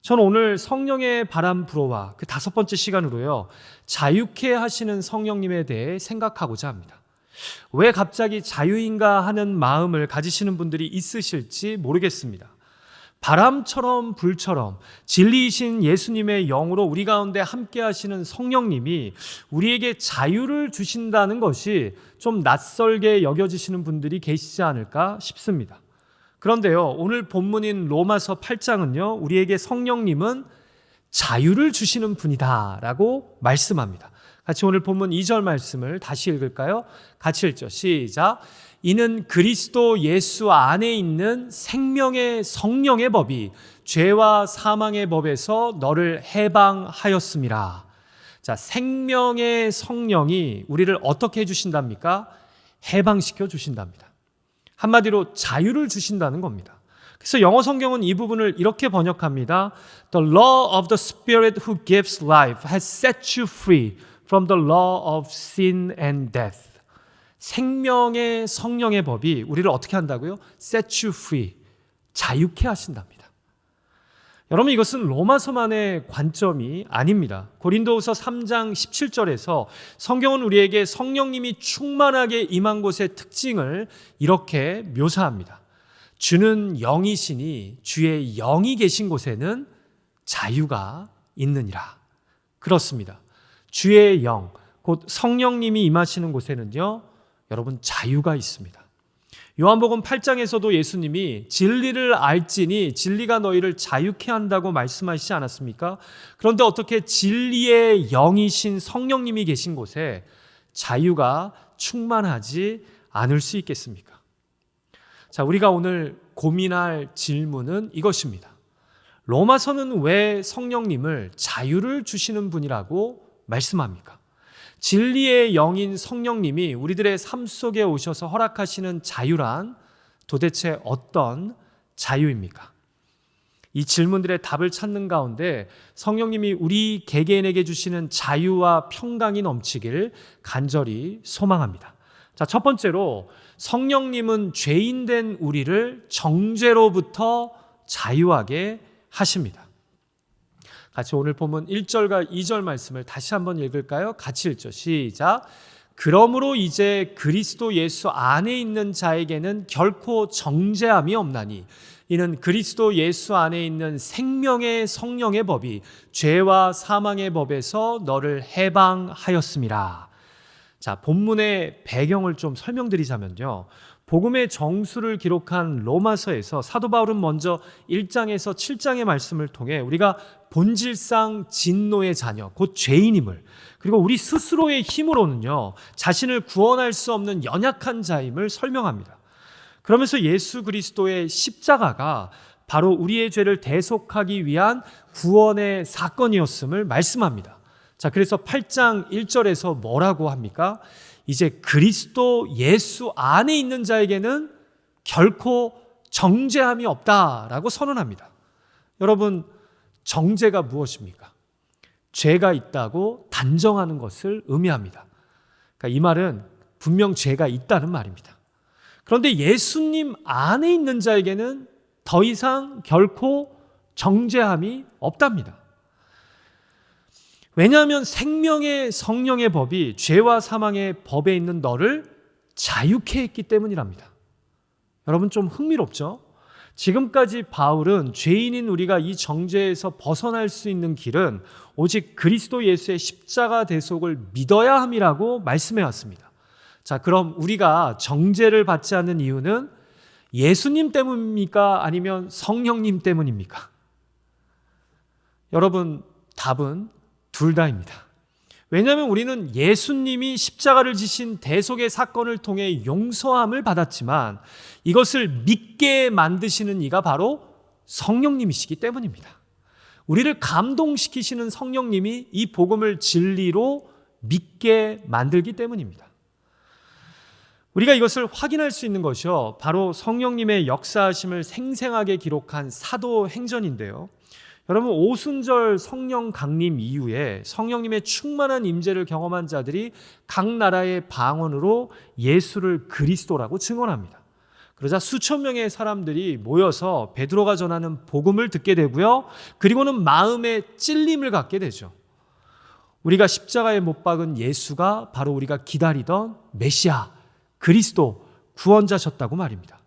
저는 오늘 성령의 바람 불어와 그 5번째 시간으로요, 자유케 하시는 성령님에 대해 생각하고자 합니다. 왜 갑자기 자유인가 하는 마음을 가지시는 분들이 있으실지 모르겠습니다. 바람처럼 불처럼 진리이신 예수님의 영으로 우리 가운데 함께 하시는 성령님이 우리에게 자유를 주신다는 것이 좀 낯설게 여겨지시는 분들이 계시지 않을까 싶습니다. 그런데요, 오늘 본문인 로마서 8장은요, 우리에게 성령님은 자유를 주시는 분이다 라고 말씀합니다. 같이 오늘 본문 2절 말씀을 다시 읽을까요? 같이 읽죠. 시작. 이는 그리스도 예수 안에 있는 생명의 성령의 법이 죄와 사망의 법에서 너를 해방하였음이라. 자, 생명의 성령이 우리를 어떻게 해주신답니까? 해방시켜 주신답니다. 한마디로 자유를 주신다는 겁니다. 그래서 영어 성경은 이 부분을 이렇게 번역합니다. The law of the Spirit who gives life has set you free from the law of sin and death. 생명의 성령의 법이 우리를 어떻게 한다고요? Set you free. 자유케 하신답니다. 여러분, 이것은 로마서만의 관점이 아닙니다. 고린도후서 3장 17절에서 성경은 우리에게 성령님이 충만하게 임한 곳의 특징을 이렇게 묘사합니다. 주는 영이시니 주의 영이 계신 곳에는 자유가 있느니라. 그렇습니다. 주의 영, 곧 성령님이 임하시는 곳에는요, 여러분, 자유가 있습니다. 요한복음 8장에서도 예수님이 진리를 알지니 진리가 너희를 자유케 한다고 말씀하시지 않았습니까? 그런데 어떻게 진리의 영이신 성령님이 계신 곳에 자유가 충만하지 않을 수 있겠습니까? 자, 우리가 오늘 고민할 질문은 이것입니다. 로마서는 왜 성령님을 자유를 주시는 분이라고 말씀합니까? 진리의 영인 성령님이 우리들의 삶 속에 오셔서 허락하시는 자유란 도대체 어떤 자유입니까? 이 질문들의 답을 찾는 가운데 성령님이 우리 개개인에게 주시는 자유와 평강이 넘치기를 간절히 소망합니다. 자, 첫 번째로 성령님은 죄인된 우리를 정죄로부터 자유하게 하십니다. 같이 오늘 본문 1절과 2절 말씀을 다시 한번 읽을까요? 같이 읽죠. 시작. 그러므로 이제 그리스도 예수 안에 있는 자에게는 결코 정죄함이 없나니 이는 그리스도 예수 안에 있는 생명의 성령의 법이 죄와 사망의 법에서 너를 해방하였음이라. 자, 본문의 배경을 좀 설명드리자면요, 복음의 정수를 기록한 로마서에서 사도 바울은 먼저 1장에서 7장의 말씀을 통해 우리가 본질상 진노의 자녀, 곧 죄인임을, 그리고 우리 스스로의 힘으로는요, 자신을 구원할 수 없는 연약한 자임을 설명합니다. 그러면서 예수 그리스도의 십자가가 바로 우리의 죄를 대속하기 위한 구원의 사건이었음을 말씀합니다. 자, 그래서 8장 1절에서 뭐라고 합니까? 이제 그리스도 예수 안에 있는 자에게는 결코 정죄함이 없다라고 선언합니다. 여러분, 정죄가 무엇입니까? 죄가 있다고 단정하는 것을 의미합니다. 그러니까 이 말은 분명 죄가 있다는 말입니다. 그런데 예수님 안에 있는 자에게는 더 이상 결코 정죄함이 없답니다. 왜냐하면 생명의 성령의 법이 죄와 사망의 법에 있는 너를 자유케 했기 때문이랍니다. 여러분, 좀 흥미롭죠? 지금까지 바울은 죄인인 우리가 이 정죄에서 벗어날 수 있는 길은 오직 그리스도 예수의 십자가 대속을 믿어야 함이라고 말씀해 왔습니다. 자, 그럼 우리가 정죄를 받지 않는 이유는 예수님 때문입니까? 아니면 성령님 때문입니까? 여러분, 답은 둘 다입니다. 왜냐하면 우리는 예수님이 십자가를 지신 대속의 사건을 통해 용서함을 받았지만 이것을 믿게 만드시는 이가 바로 성령님이시기 때문입니다. 우리를 감동시키시는 성령님이 이 복음을 진리로 믿게 만들기 때문입니다. 우리가 이것을 확인할 수 있는 것이요, 바로 성령님의 역사하심을 생생하게 기록한 사도행전인데요. 여러분, 오순절 성령 강림 이후에 성령님의 충만한 임재를 경험한 자들이 각 나라의 방언으로 예수를 그리스도라고 증언합니다. 그러자 수천 명의 사람들이 모여서 베드로가 전하는 복음을 듣게 되고요. 그리고는 마음에 찔림을 갖게 되죠. 우리가 십자가에 못 박은 예수가 바로 우리가 기다리던 메시아, 그리스도, 구원자셨다고 말입니다.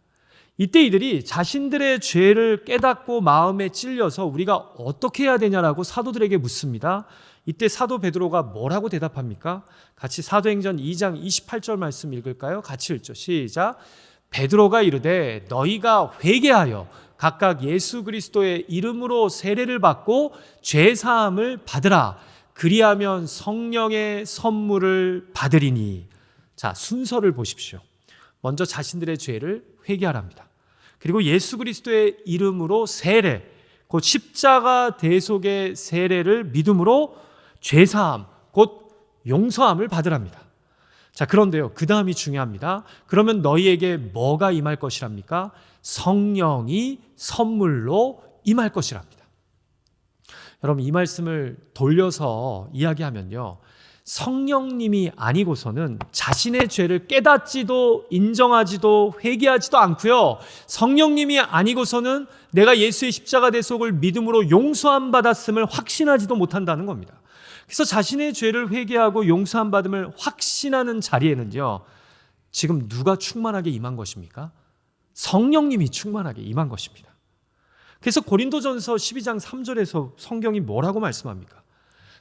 이때 이들이 자신들의 죄를 깨닫고 마음에 찔려서 우리가 어떻게 해야 되냐라고 사도들에게 묻습니다. 이때 사도 베드로가 뭐라고 대답합니까? 같이 사도행전 2장 28절 말씀 읽을까요? 같이 읽죠. 시작. 베드로가 이르되 너희가 회개하여 각각 예수 그리스도의 이름으로 세례를 받고 죄 사함을 받으라. 그리하면 성령의 선물을 받으리니. 자, 순서를 보십시오. 먼저 자신들의 죄를 회개하랍니다. 그리고 예수 그리스도의 이름으로 세례, 곧 십자가 대속의 세례를 믿음으로 죄사함, 곧 용서함을 받으랍니다. 자, 그런데요, 그 다음이 중요합니다. 그러면 너희에게 뭐가 임할 것이랍니까? 성령이 선물로 임할 것이랍니다. 여러분, 이 말씀을 돌려서 이야기하면요, 성령님이 아니고서는 자신의 죄를 깨닫지도 인정하지도 회개하지도 않고요, 성령님이 아니고서는 내가 예수의 십자가 대속을 믿음으로 용서함 받았음을 확신하지도 못한다는 겁니다. 그래서 자신의 죄를 회개하고 용서함 받음을 확신하는 자리에는요, 지금 누가 충만하게 임한 것입니까? 성령님이 충만하게 임한 것입니다. 그래서 고린도전서 12장 3절에서 성경이 뭐라고 말씀합니까?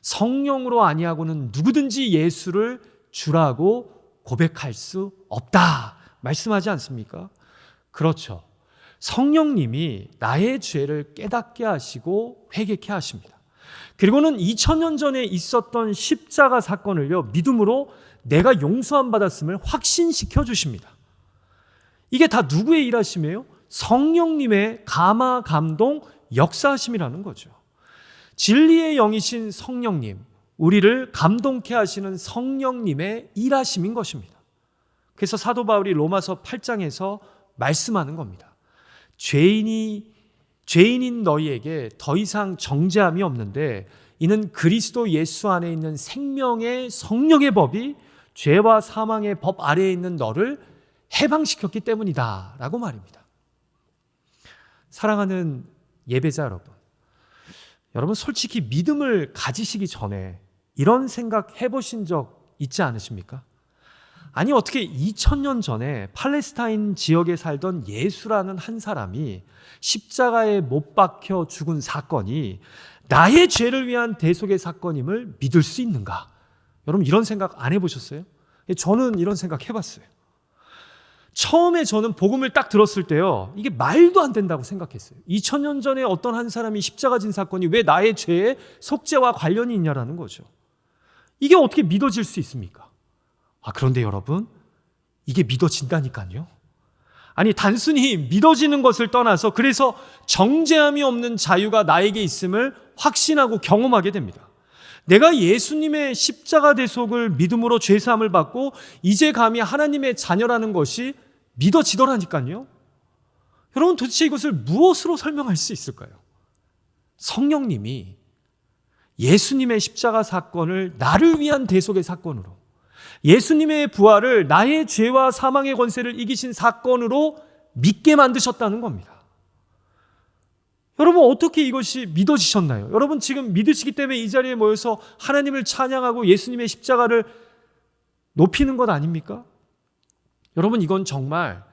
성령으로 아니하고는 누구든지 예수를 주라고 고백할 수 없다 말씀하지 않습니까? 그렇죠. 성령님이 나의 죄를 깨닫게 하시고 회개케 하십니다. 그리고는 2000년 전에 있었던 십자가 사건을요, 믿음으로 내가 용서함 받았음을 확신시켜 주십니다. 이게 다 누구의 일하심이에요? 성령님의 감화, 감동, 역사하심이라는 거죠. 진리의 영이신 성령님, 우리를 감동케 하시는 성령님의 일하심인 것입니다. 그래서 사도 바울이 로마서 8장에서 말씀하는 겁니다. 죄인인 너희에게 더 이상 정죄함이 없는데 이는 그리스도 예수 안에 있는 생명의 성령의 법이 죄와 사망의 법 아래에 있는 너를 해방시켰기 때문이다 라고 말입니다. 사랑하는 예배자 여러분 솔직히 믿음을 가지시기 전에 이런 생각 해보신 적 있지 않으십니까? 아니 어떻게 2000년 전에 팔레스타인 지역에 살던 예수라는 한 사람이 십자가에 못 박혀 죽은 사건이 나의 죄를 위한 대속의 사건임을 믿을 수 있는가? 여러분 이런 생각 안 해보셨어요? 저는 이런 생각 해봤어요. 처음에 저는 복음을 딱 들었을 때요, 이게 말도 안 된다고 생각했어요. 2000년 전에 어떤 한 사람이 십자가 진 사건이 왜 나의 죄의 속죄와 관련이 있냐라는 거죠. 이게 어떻게 믿어질 수 있습니까? 그런데 여러분, 이게 믿어진다니까요. 아니 단순히 믿어지는 것을 떠나서 그래서 정죄함이 없는 자유가 나에게 있음을 확신하고 경험하게 됩니다. 내가 예수님의 십자가 대속을 믿음으로 죄사함을 받고 이제 감히 하나님의 자녀라는 것이 믿어지더라니까요. 여러분 도대체 이것을 무엇으로 설명할 수 있을까요? 성령님이 예수님의 십자가 사건을 나를 위한 대속의 사건으로, 예수님의 부활을 나의 죄와 사망의 권세를 이기신 사건으로 믿게 만드셨다는 겁니다. 여러분 어떻게 이것이 믿어지셨나요? 여러분 지금 믿으시기 때문에 이 자리에 모여서 하나님을 찬양하고 예수님의 십자가를 높이는 것 아닙니까? 여러분 이건 정말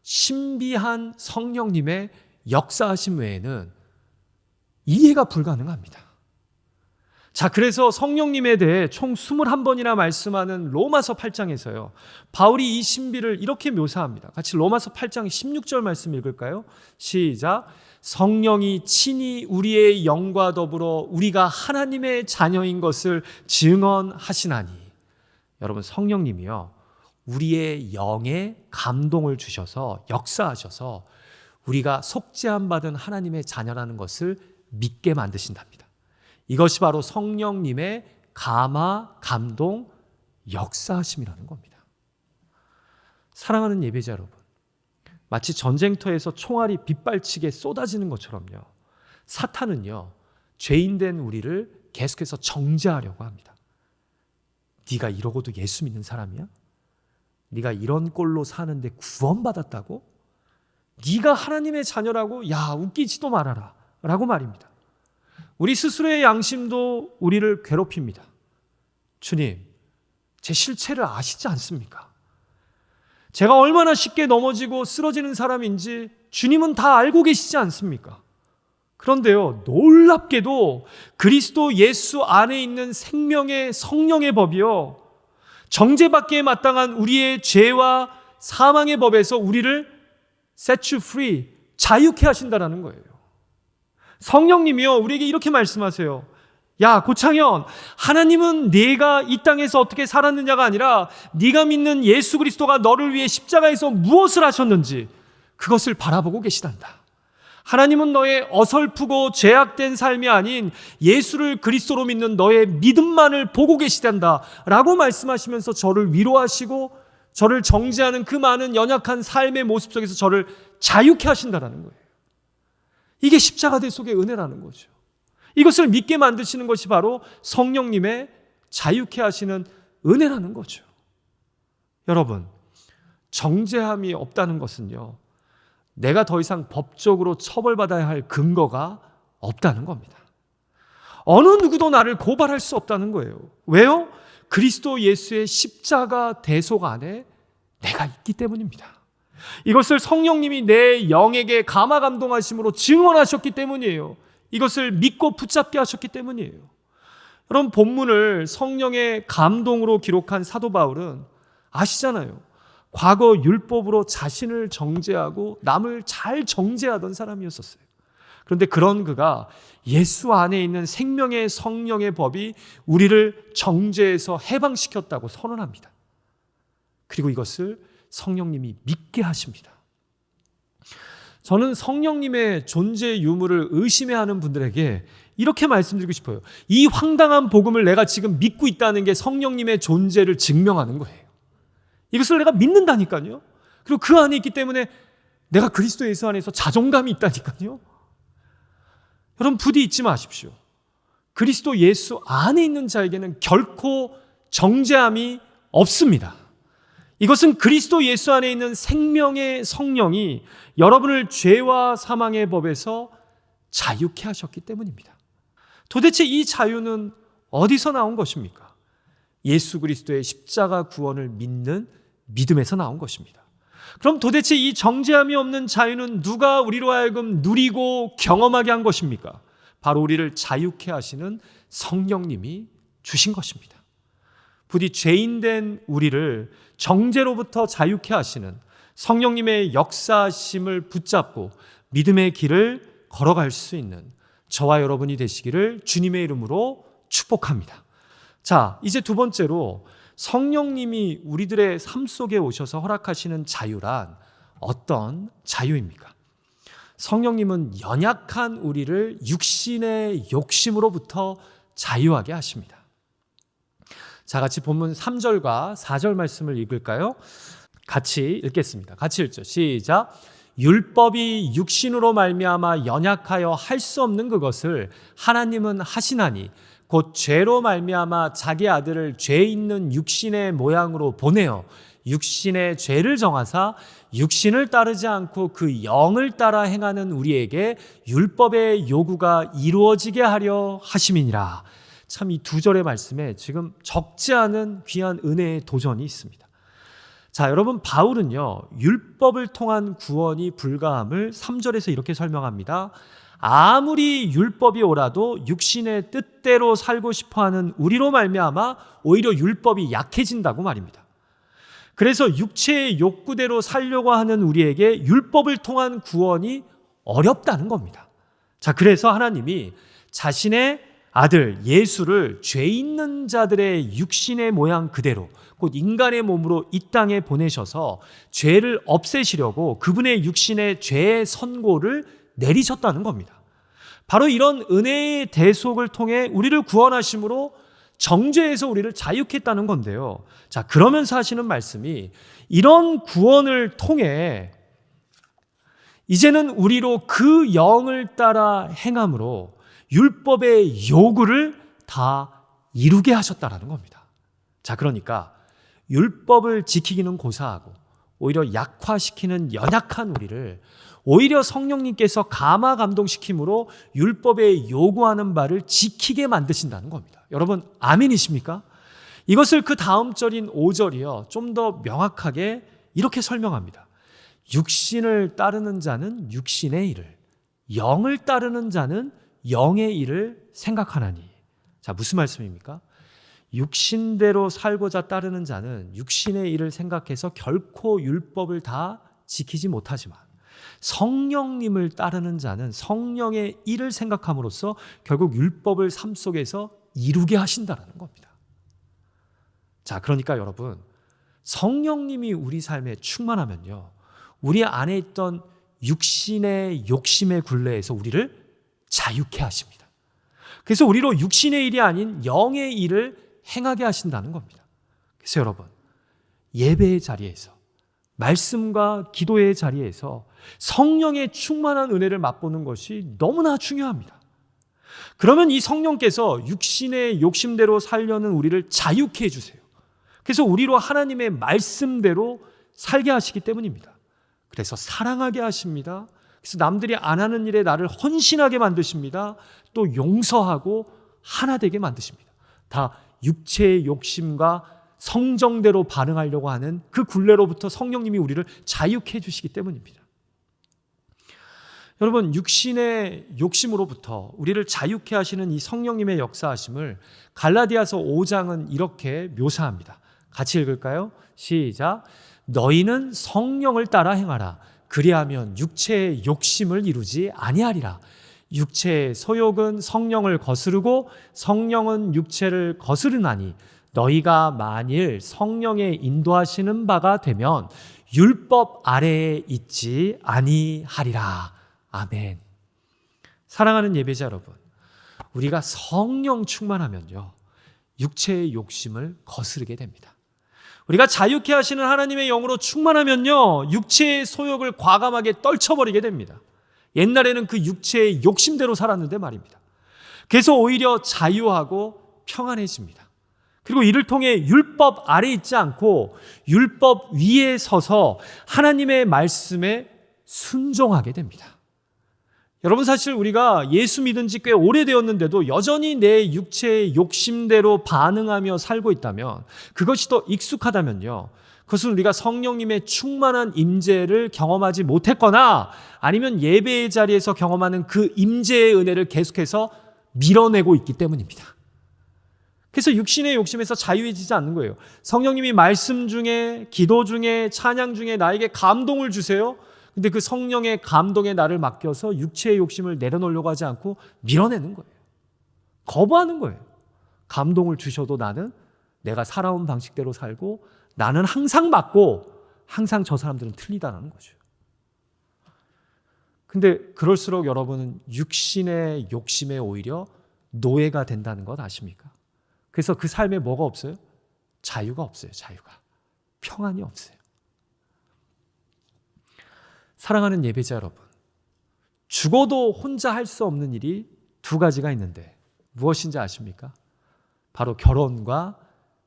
신비한 성령님의 역사하심 외에는 이해가 불가능합니다. 자, 그래서 성령님에 대해 총 21번이나 말씀하는 로마서 8장에서요, 바울이 이 신비를 이렇게 묘사합니다. 같이 로마서 8장 16절 말씀 읽을까요? 시작. 성령이 친히 우리의 영과 더불어 우리가 하나님의 자녀인 것을 증언하시나니. 여러분 성령님이요, 우리의 영에 감동을 주셔서 역사하셔서 우리가 속죄함 받은 하나님의 자녀라는 것을 믿게 만드신답니다. 이것이 바로 성령님의 감화, 감동, 역사하심이라는 겁니다. 사랑하는 예배자 여러분, 마치 전쟁터에서 총알이 빗발치게 쏟아지는 것처럼요, 사탄은요 죄인된 우리를 계속해서 정죄하려고 합니다. 네가 이러고도 예수 믿는 사람이야? 네가 이런 꼴로 사는데 구원받았다고? 네가 하나님의 자녀라고? 야, 웃기지도 말아라 라고 말입니다. 우리 스스로의 양심도 우리를 괴롭힙니다. 주님, 제 실체를 아시지 않습니까? 제가 얼마나 쉽게 넘어지고 쓰러지는 사람인지 주님은 다 알고 계시지 않습니까? 그런데요, 놀랍게도 그리스도 예수 안에 있는 생명의 성령의 법이요, 정죄받기에 마땅한 우리의 죄와 사망의 법에서 우리를 set you free, 자유케 하신다라는 거예요. 성령님이요, 우리에게 이렇게 말씀하세요. 야, 고창현, 하나님은 네가 이 땅에서 어떻게 살았느냐가 아니라 네가 믿는 예수 그리스도가 너를 위해 십자가에서 무엇을 하셨는지 그것을 바라보고 계시단다. 하나님은 너의 어설프고 죄악된 삶이 아닌 예수를 그리스도로 믿는 너의 믿음만을 보고 계시단다 라고 말씀하시면서 저를 위로하시고 저를 정죄하는 그 많은 연약한 삶의 모습 속에서 저를 자유케 하신다는 거예요. 이게 십자가대 속의 은혜라는 거죠. 이것을 믿게 만드시는 것이 바로 성령님의 자유케 하시는 은혜라는 거죠. 여러분, 정죄함이 없다는 것은요, 내가 더 이상 법적으로 처벌받아야 할 근거가 없다는 겁니다. 어느 누구도 나를 고발할 수 없다는 거예요. 왜요? 그리스도 예수의 십자가 대속 안에 내가 있기 때문입니다. 이것을 성령님이 내 영에게 감화감동하심으로 증언하셨기 때문이에요. 이것을 믿고 붙잡게 하셨기 때문이에요. 여러분, 본문을 성령의 감동으로 기록한 사도 바울은 아시잖아요. 과거 율법으로 자신을 정죄하고 남을 잘 정죄하던 사람이었었어요. 그런데 그런 그가 예수 안에 있는 생명의 성령의 법이 우리를 정죄에서 해방시켰다고 선언합니다. 그리고 이것을 성령님이 믿게 하십니다. 저는 성령님의 존재 유무를 의심해하는 분들에게 이렇게 말씀드리고 싶어요. 이 황당한 복음을 내가 지금 믿고 있다는 게 성령님의 존재를 증명하는 거예요. 이것을 내가 믿는다니까요. 그리고 그 안에 있기 때문에 내가 그리스도 예수 안에서 자존감이 있다니까요. 여러분, 부디 잊지 마십시오. 그리스도 예수 안에 있는 자에게는 결코 정죄함이 없습니다. 이것은 그리스도 예수 안에 있는 생명의 성령이 여러분을 죄와 사망의 법에서 자유케 하셨기 때문입니다. 도대체 이 자유는 어디서 나온 것입니까? 예수 그리스도의 십자가 구원을 믿는 믿음에서 나온 것입니다. 그럼 도대체 이 정죄함이 없는 자유는 누가 우리로 하여금 누리고 경험하게 한 것입니까? 바로 우리를 자유케 하시는 성령님이 주신 것입니다. 부디 죄인된 우리를 정죄로부터 자유케 하시는 성령님의 역사심을 붙잡고 믿음의 길을 걸어갈 수 있는 저와 여러분이 되시기를 주님의 이름으로 축복합니다. 자, 이제 두 번째로 성령님이 우리들의 삶 속에 오셔서 허락하시는 자유란 어떤 자유입니까? 성령님은 연약한 우리를 육신의 욕심으로부터 자유하게 하십니다. 자, 같이 본문 3절과 4절 말씀을 읽을까요? 같이 읽겠습니다. 같이 읽죠. 시작. 율법이 육신으로 말미암아 연약하여 할 수 없는 그것을 하나님은 하시나니 곧 죄로 말미암아 자기 아들을 죄 있는 육신의 모양으로 보내어 육신의 죄를 정하사 육신을 따르지 않고 그 영을 따라 행하는 우리에게 율법의 요구가 이루어지게 하려 하심이니라. 참, 이 두 절의 말씀에 지금 적지 않은 귀한 은혜의 도전이 있습니다. 자, 여러분, 바울은요, 율법을 통한 구원이 불가함을 3절에서 이렇게 설명합니다. 아무리 율법이 오라도 육신의 뜻대로 살고 싶어하는 우리로 말미암아 오히려 율법이 약해진다고 말입니다. 그래서 육체의 욕구대로 살려고 하는 우리에게 율법을 통한 구원이 어렵다는 겁니다. 자, 그래서 하나님이 자신의 아들 예수를 죄 있는 자들의 육신의 모양 그대로 곧 인간의 몸으로 이 땅에 보내셔서 죄를 없애시려고 그분의 육신의 죄의 선고를 내리셨다는 겁니다. 바로 이런 은혜의 대속을 통해 우리를 구원하심으로 정죄에서 우리를 자유케 했다는 건데요. 자, 그러면서 하시는 말씀이 이런 구원을 통해 이제는 우리로 그 영을 따라 행함으로 율법의 요구를 다 이루게 하셨다라는 겁니다. 자, 그러니까 율법을 지키기는 고사하고 오히려 약화시키는 연약한 우리를 오히려 성령님께서 감화 감동시킴으로 율법에 요구하는 바를 지키게 만드신다는 겁니다. 여러분 아멘이십니까? 이것을 그 다음 절인 5절이요. 좀 더 명확하게 이렇게 설명합니다. 육신을 따르는 자는 육신의 일을, 영을 따르는 자는 영의 일을 생각하나니. 자, 무슨 말씀입니까? 육신대로 살고자 따르는 자는 육신의 일을 생각해서 결코 율법을 다 지키지 못하지만 성령님을 따르는 자는 성령의 일을 생각함으로써 결국 율법을 삶 속에서 이루게 하신다는 겁니다. 자, 그러니까 여러분, 성령님이 우리 삶에 충만하면요, 우리 안에 있던 육신의 욕심의 굴레에서 우리를 자유케 하십니다. 그래서 우리로 육신의 일이 아닌 영의 일을 행하게 하신다는 겁니다. 그래서 여러분, 예배의 자리에서, 말씀과 기도의 자리에서 성령의 충만한 은혜를 맛보는 것이 너무나 중요합니다. 그러면 이 성령께서 육신의 욕심대로 살려는 우리를 자유케 해주세요. 그래서 우리로 하나님의 말씀대로 살게 하시기 때문입니다. 그래서 사랑하게 하십니다. 그래서 남들이 안 하는 일에 나를 헌신하게 만드십니다. 또 용서하고 하나 되게 만드십니다. 다 육체의 욕심과 성정대로 반응하려고 하는 그 굴레로부터 성령님이 우리를 자유케 해주시기 때문입니다. 여러분, 육신의 욕심으로부터 우리를 자유케 하시는 이 성령님의 역사하심을 갈라디아서 5장은 이렇게 묘사합니다. 같이 읽을까요? 시작. 너희는 성령을 따라 행하라. 그리하면 육체의 욕심을 이루지 아니하리라. 육체의 소욕은 성령을 거스르고 성령은 육체를 거스르나니 너희가 만일 성령의 인도하시는 바가 되면 율법 아래에 있지 아니하리라. 아멘. 사랑하는 예배자 여러분, 우리가 성령 충만하면요, 육체의 욕심을 거스르게 됩니다. 우리가 자유케 하시는 하나님의 영으로 충만하면요, 육체의 소욕을 과감하게 떨쳐버리게 됩니다. 옛날에는 그 육체의 욕심대로 살았는데 말입니다. 그래서 오히려 자유하고 평안해집니다. 그리고 이를 통해 율법 아래 있지 않고 율법 위에 서서 하나님의 말씀에 순종하게 됩니다. 여러분, 사실 우리가 예수 믿은 지 꽤 오래되었는데도 여전히 내 육체의 욕심대로 반응하며 살고 있다면, 그것이 더 익숙하다면요, 그것은 우리가 성령님의 충만한 임재를 경험하지 못했거나 아니면 예배의 자리에서 경험하는 그 임재의 은혜를 계속해서 밀어내고 있기 때문입니다. 그래서 육신의 욕심에서 자유해지지 않는 거예요. 성령님이 말씀 중에, 기도 중에, 찬양 중에 나에게 감동을 주세요. 근데 그 성령의 감동에 나를 맡겨서 육체의 욕심을 내려놓으려고 하지 않고 밀어내는 거예요. 거부하는 거예요. 감동을 주셔도 나는 내가 살아온 방식대로 살고 나는 항상 맞고 항상 저 사람들은 틀리다는 거죠. 근데 그럴수록 여러분은 육신의 욕심에 오히려 노예가 된다는 것 아십니까? 그래서 그 삶에 뭐가 없어요? 자유가 없어요. 자유가. 평안이 없어요. 사랑하는 예배자 여러분, 죽어도 혼자 할 수 없는 일이 두 가지가 있는데 무엇인지 아십니까? 바로 결혼과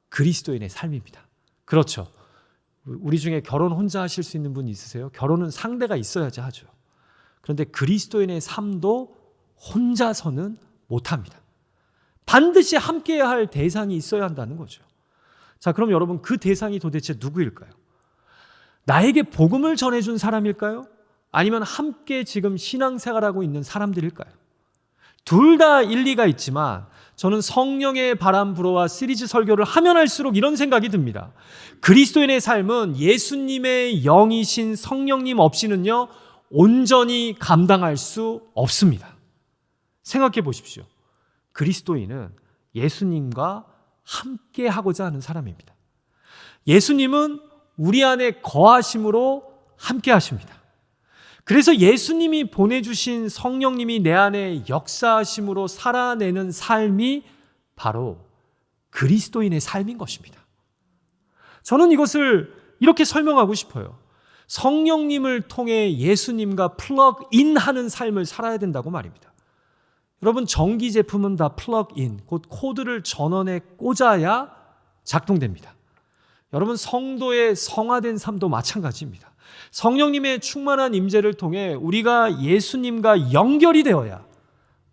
그리스도인의 삶입니다. 그렇죠. 우리 중에 결혼 혼자 하실 수 있는 분 있으세요? 결혼은 상대가 있어야지 하죠. 그런데 그리스도인의 삶도 혼자서는 못합니다. 반드시 함께해야 할 대상이 있어야 한다는 거죠. 자, 그럼 여러분, 그 대상이 도대체 누구일까요? 나에게 복음을 전해준 사람일까요? 아니면 함께 지금 신앙생활하고 있는 사람들일까요? 둘 다 일리가 있지만 저는 성령의 바람 불어와 시리즈 설교를 하면 할수록 이런 생각이 듭니다. 그리스도인의 삶은 예수님의 영이신 성령님 없이는요, 온전히 감당할 수 없습니다. 생각해 보십시오. 그리스도인은 예수님과 함께 하고자 하는 사람입니다. 예수님은 우리 안에 거하심으로 함께 하십니다. 그래서 예수님이 보내주신 성령님이 내 안에 역사하심으로 살아내는 삶이 바로 그리스도인의 삶인 것입니다. 저는 이것을 이렇게 설명하고 싶어요. 성령님을 통해 예수님과 플러그인하는 삶을 살아야 된다고 말입니다. 여러분, 전기 제품은 다 플러그인, 곧 코드를 전원에 꽂아야 작동됩니다. 여러분, 성도의 성화된 삶도 마찬가지입니다. 성령님의 충만한 임재를 통해 우리가 예수님과 연결이 되어야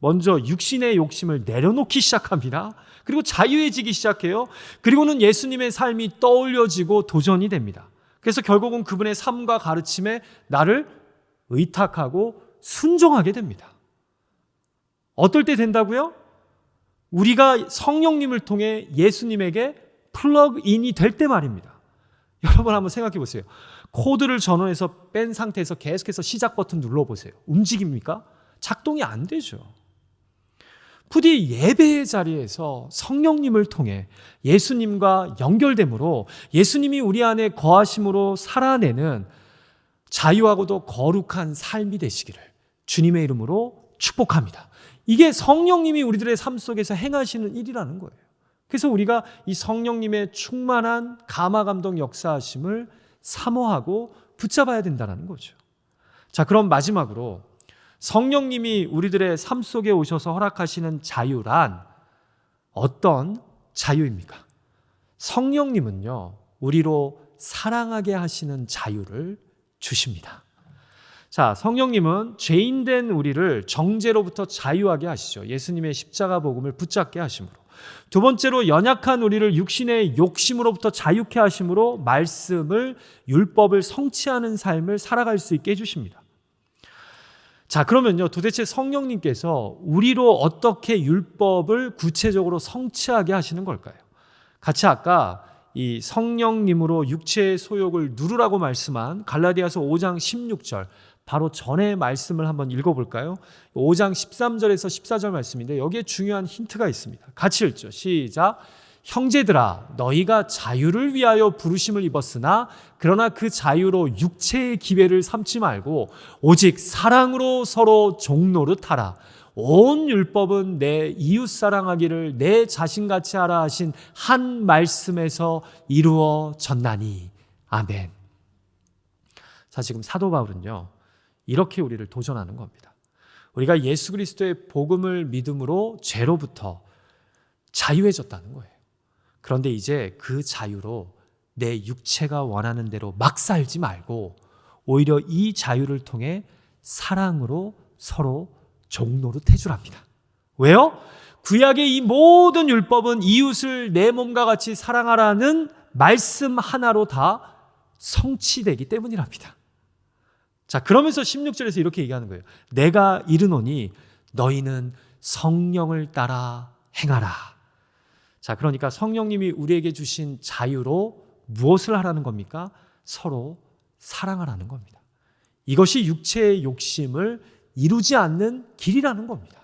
먼저 육신의 욕심을 내려놓기 시작합니다. 그리고 자유해지기 시작해요. 그리고는 예수님의 삶이 떠올려지고 도전이 됩니다. 그래서 결국은 그분의 삶과 가르침에 나를 의탁하고 순종하게 됩니다. 어떨 때 된다고요? 우리가 성령님을 통해 예수님에게 플러그인이 될 때 말입니다. 여러분 한번 생각해 보세요. 코드를 전원에서 뺀 상태에서 계속해서 시작 버튼 눌러보세요. 움직입니까? 작동이 안 되죠. 부디 예배의 자리에서 성령님을 통해 예수님과 연결됨으로 예수님이 우리 안에 거하심으로 살아내는 자유하고도 거룩한 삶이 되시기를 주님의 이름으로 축복합니다. 이게 성령님이 우리들의 삶 속에서 행하시는 일이라는 거예요. 그래서 우리가 이 성령님의 충만한 감화감동 역사하심을 사모하고 붙잡아야 된다는 거죠. 자, 그럼 마지막으로 성령님이 우리들의 삶 속에 오셔서 허락하시는 자유란 어떤 자유입니까? 성령님은요, 우리로 사랑하게 하시는 자유를 주십니다. 자, 성령님은 죄인된 우리를 정죄로부터 자유하게 하시죠. 예수님의 십자가 복음을 붙잡게 하심으로. 두 번째로 연약한 우리를 육신의 욕심으로부터 자유케 하심으로 말씀을, 율법을 성취하는 삶을 살아갈 수 있게 해주십니다. 자, 그러면요, 도대체 성령님께서 우리로 어떻게 율법을 구체적으로 성취하게 하시는 걸까요? 같이 아까 이 성령님으로 육체의 소욕을 누르라고 말씀한 갈라디아서 5장 16절 바로 전의 말씀을 한번 읽어볼까요? 5장 13절에서 14절 말씀인데 여기에 중요한 힌트가 있습니다. 같이 읽죠. 시작. 형제들아, 너희가 자유를 위하여 부르심을 입었으나 그러나 그 자유로 육체의 기회를 삼지 말고 오직 사랑으로 서로 종노릇하라. 온 율법은 내 이웃 사랑하기를 내 자신같이 하라 하신 한 말씀에서 이루어졌나니. 아멘. 자, 지금 사도 바울은요, 이렇게 우리를 도전하는 겁니다. 우리가 예수 그리스도의 복음을 믿음으로 죄로부터 자유해졌다는 거예요. 그런데 이제 그 자유로 내 육체가 원하는 대로 막 살지 말고 오히려 이 자유를 통해 사랑으로 서로 종노릇 해주랍니다. 왜요? 구약의 이 모든 율법은 이웃을 내 몸과 같이 사랑하라는 말씀 하나로 다 성취되기 때문이랍니다. 자, 그러면서 16절에서 이렇게 얘기하는 거예요. 내가 이르노니 너희는 성령을 따라 행하라. 자, 그러니까 성령님이 우리에게 주신 자유로 무엇을 하라는 겁니까? 서로 사랑하라는 겁니다. 이것이 육체의 욕심을 이루지 않는 길이라는 겁니다.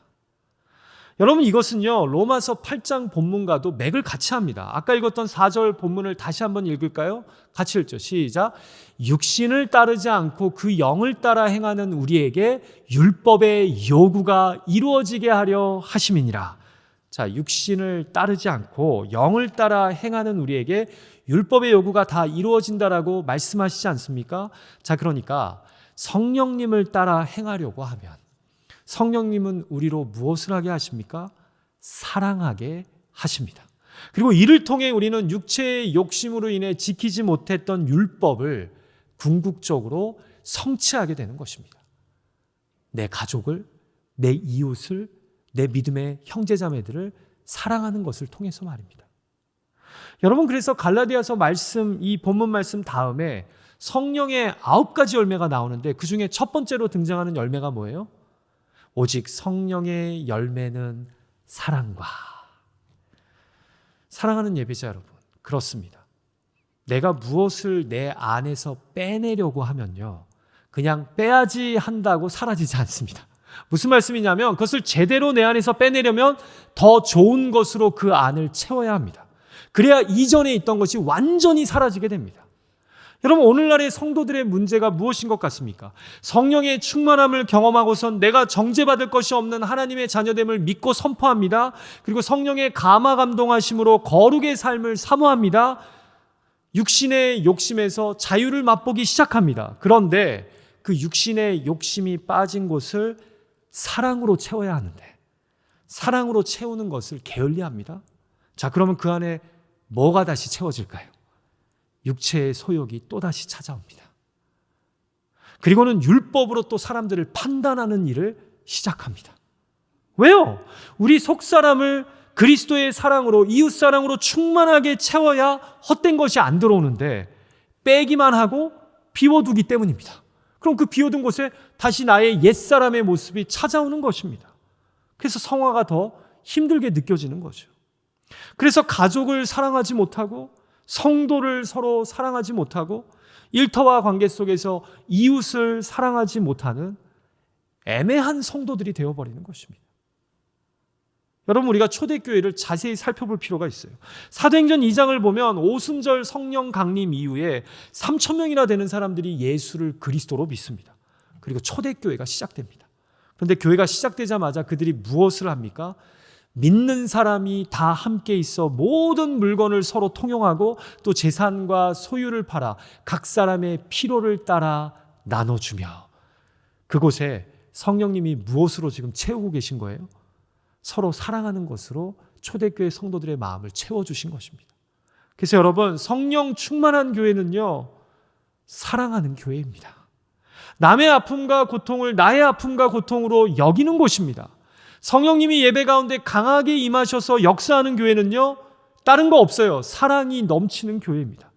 여러분, 이것은요, 로마서 8장 본문과도 맥을 같이 합니다. 아까 읽었던 4절 본문을 다시 한번 읽을까요? 같이 읽죠. 시작. 육신을 따르지 않고 그 영을 따라 행하는 우리에게 율법의 요구가 이루어지게 하려 하심이니라. 자, 육신을 따르지 않고 영을 따라 행하는 우리에게 율법의 요구가 다 이루어진다라고 말씀하시지 않습니까? 자, 그러니까 성령님을 따라 행하려고 하면 성령님은 우리로 무엇을 하게 하십니까? 사랑하게 하십니다. 그리고 이를 통해 우리는 육체의 욕심으로 인해 지키지 못했던 율법을 궁극적으로 성취하게 되는 것입니다. 내 가족을, 내 이웃을, 내 믿음의 형제자매들을 사랑하는 것을 통해서 말입니다. 여러분, 그래서 갈라디아서 말씀, 이 본문 말씀 다음에 성령의 9가지 열매가 나오는데 그 중에 첫 번째로 등장하는 열매가 뭐예요? 오직 성령의 열매는 사랑과. 사랑하는 예배자 여러분, 그렇습니다. 내가 무엇을 내 안에서 빼내려고 하면요, 그냥 빼야지 한다고 사라지지 않습니다. 무슨 말씀이냐면 그것을 제대로 내 안에서 빼내려면 더 좋은 것으로 그 안을 채워야 합니다. 그래야 이전에 있던 것이 완전히 사라지게 됩니다. 여러분, 오늘날의 성도들의 문제가 무엇인 것 같습니까? 성령의 충만함을 경험하고선 내가 정죄받을 것이 없는 하나님의 자녀됨을 믿고 선포합니다. 그리고 성령의 감화 감동하심으로 거룩의 삶을 사모합니다. 육신의 욕심에서 자유를 맛보기 시작합니다. 그런데 그 육신의 욕심이 빠진 곳을 사랑으로 채워야 하는데 사랑으로 채우는 것을 게을리합니다. 자, 그러면 그 안에 뭐가 다시 채워질까요? 육체의 소욕이 또다시 찾아옵니다. 그리고는 율법으로 또 사람들을 판단하는 일을 시작합니다. 왜요? 우리 속사람을 그리스도의 사랑으로, 이웃사랑으로 충만하게 채워야 헛된 것이 안 들어오는데 빼기만 하고 비워두기 때문입니다. 그럼 그 비워둔 곳에 다시 나의 옛사람의 모습이 찾아오는 것입니다. 그래서 성화가 더 힘들게 느껴지는 거죠. 그래서 가족을 사랑하지 못하고 성도를 서로 사랑하지 못하고 일터와 관계 속에서 이웃을 사랑하지 못하는 애매한 성도들이 되어버리는 것입니다. 여러분, 우리가 초대교회를 자세히 살펴볼 필요가 있어요. 사도행전 2장을 보면 오순절 성령 강림 이후에 3,000명이나 되는 사람들이 예수를 그리스도로 믿습니다. 그리고 초대교회가 시작됩니다. 그런데 교회가 시작되자마자 그들이 무엇을 합니까? 믿는 사람이 다 함께 있어 모든 물건을 서로 통용하고 또 재산과 소유를 팔아 각 사람의 필요를 따라 나눠주며, 그곳에 성령님이 무엇으로 지금 채우고 계신 거예요? 서로 사랑하는 것으로 초대교회 성도들의 마음을 채워주신 것입니다. 그래서 여러분, 성령 충만한 교회는요, 사랑하는 교회입니다. 남의 아픔과 고통을 나의 아픔과 고통으로 여기는 곳입니다. 성령님이 예배 가운데 강하게 임하셔서 역사하는 교회는요, 다른 거 없어요. 사랑이 넘치는 교회입니다.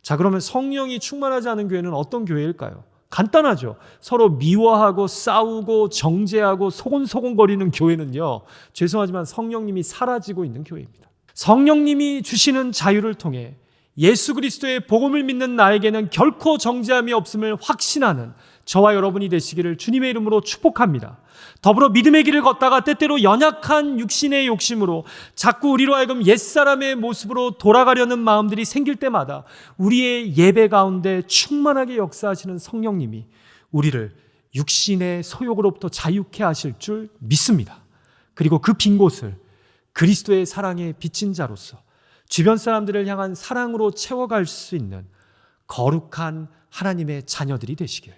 자, 그러면 성령이 충만하지 않은 교회는 어떤 교회일까요? 간단하죠. 서로 미워하고 싸우고 정죄하고 소곤소곤거리는 교회는요, 죄송하지만 성령님이 사라지고 있는 교회입니다. 성령님이 주시는 자유를 통해 예수 그리스도의 복음을 믿는 나에게는 결코 정죄함이 없음을 확신하는 저와 여러분이 되시기를 주님의 이름으로 축복합니다. 더불어 믿음의 길을 걷다가 때때로 연약한 육신의 욕심으로 자꾸 우리로 하여금 옛사람의 모습으로 돌아가려는 마음들이 생길 때마다 우리의 예배 가운데 충만하게 역사하시는 성령님이 우리를 육신의 소욕으로부터 자유케 하실 줄 믿습니다. 그리고 그 빈 곳을 그리스도의 사랑에 비친 자로서 주변 사람들을 향한 사랑으로 채워갈 수 있는 거룩한 하나님의 자녀들이 되시길,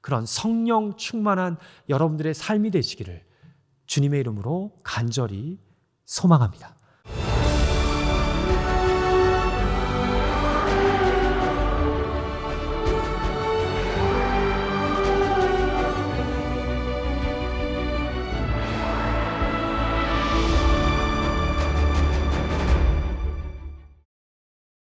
그런 성령 충만한 여러분들의 삶이 되시기를 주님의 이름으로 간절히 소망합니다.